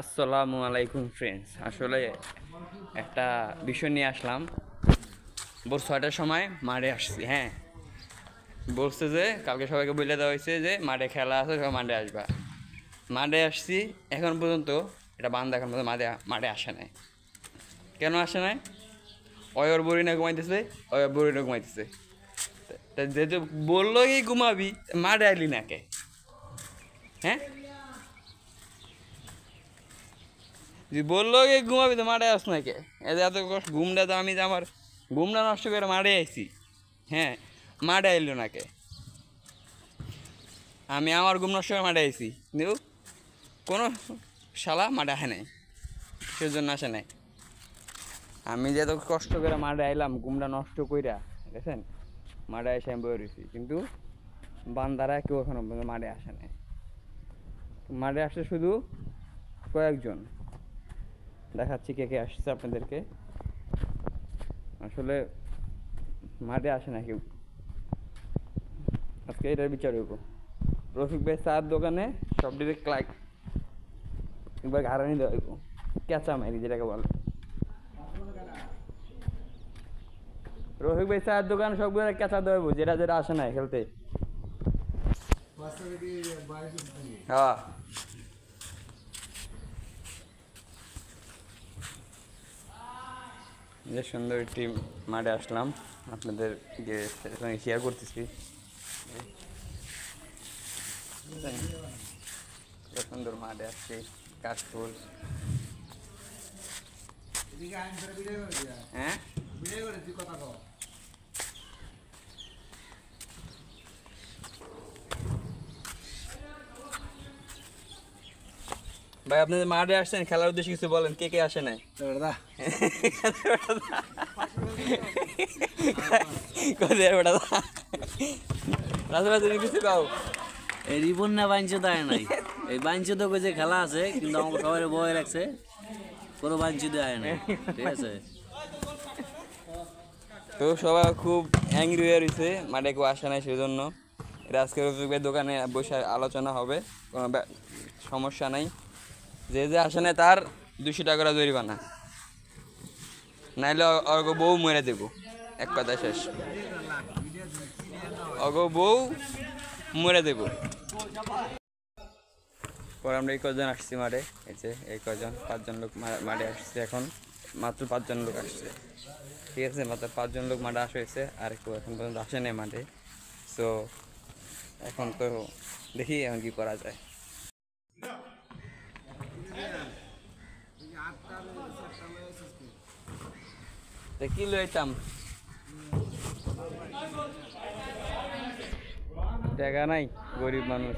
আসসালামু আলাইকুম ফ্রেন্ডস, আসলে একটা বিষয় নিয়ে আসলাম। ভোর 6টার সময় মাঠে আসছি। হ্যাঁ, বলছে যে কালকে সবাইকে বলে দেওয়া হয়েছে যে মাঠে খেলা আছে, সবাই মাঠে আসবা। মাঠে আসছি, এখন পর্যন্ত এটা বান্দা এখন পর্যন্ত মাঠে আসে নাই। কেন আসে নাই? অয়র বরিনা ঘুমাইতেছে, অয়র বরিনা ঘুমাইতেছে। তা যেহেতু বললো কি ঘুমাবি, মাঠে আইলি না কে? হ্যাঁ, যে বললো কি ঘুমাবি তো মাঠে আস না কে? এত কষ্ট ঘুমটা তো আমি যে আমার ঘুমটা নষ্ট করে মাঠে আইছি। হ্যাঁ, মাঠে আইলো না কে? আমি আমার ঘুম নষ্ট করে মাঠে আইছি, কিন্তু কোনো শালা মাঠে আসে নাই, সেজন্য আসে নাই। আমি যে এত কষ্ট করে মাঠে আইলাম ঘুমটা নষ্ট কইরা, দেখেন মাঠে এসে আমি বয়ে রয়েছি, কিন্তু বান্দারা কেউ এখনো পর্যন্ত মাঠে আসে নাই। মাঠে আসে শুধু কয়েকজন। দেখাচ্ছি কে কে আসছে আপনাদেরকে। আসলে মাঠে আসে না কেউ। আজকে এটার বিচার হইব। রফিক ভাই চার দোকানে সব ডিরেক্ট ক্লাইক একবার ঘাড়ানি দেওয়া হইব, ক্যাচা মারি যেটাকে বলে। রফিক ভাই চার দোকানে সবগুলো ক্যাচা দেওয়া হইব, যেটা যেটা আসে না খেলতে। হ্যাঁ, যে সুন্দর একটি মাঠে আসলাম, আপনাদের সঙ্গে শেয়ার করতেছি। সুন্দর মাঠে আসছি, কাশফুল। হ্যাঁ, ভাই আপনাদের মাঠে আসছেন খেলার উদ্দেশ্যে কিছু বলেন, কে কে আসে নাই? কিছু কাও এই রিপন না বাঞ্ছে দেয় নাই, এই বাঞ্ছে তো যে খেলা আছে, কিন্তু আমাকে সবাই বয়ে রাখছে, কোনো বাঞ্ছে দেয় নাই। ঠিক আছে, তো সবাই খুব অ্যাংরি হয়ে রয়েছে, মাঠে কেউ আসে নাই, সেজন্য এটা আজকে রফিকের দোকানে বসে আলোচনা হবে। কোনো সমস্যা নাই, যে যে আসে নাই তার 200 টাকা করে জরিমানা, নাইলে অগ বউ মেরে দেবো, এক কথা শেষ। অগ বউ মরে দেবো। পরে আমরা এই কজন আসছি মাঠে, এই যে এই কজন 5জন লোক মাঠে আসছে। এখন মাত্র 5জন লোক আসছে, ঠিক আছে, মাত্র 5জন লোক মাঠে আসা হয়েছে, আর কেউ এখন পর্যন্ত আসে নাই মাঠে। সো এখন তো দেখি এখন কি করা যায়। কি লইতাম, টাকা নাই, গরিব মানুষ।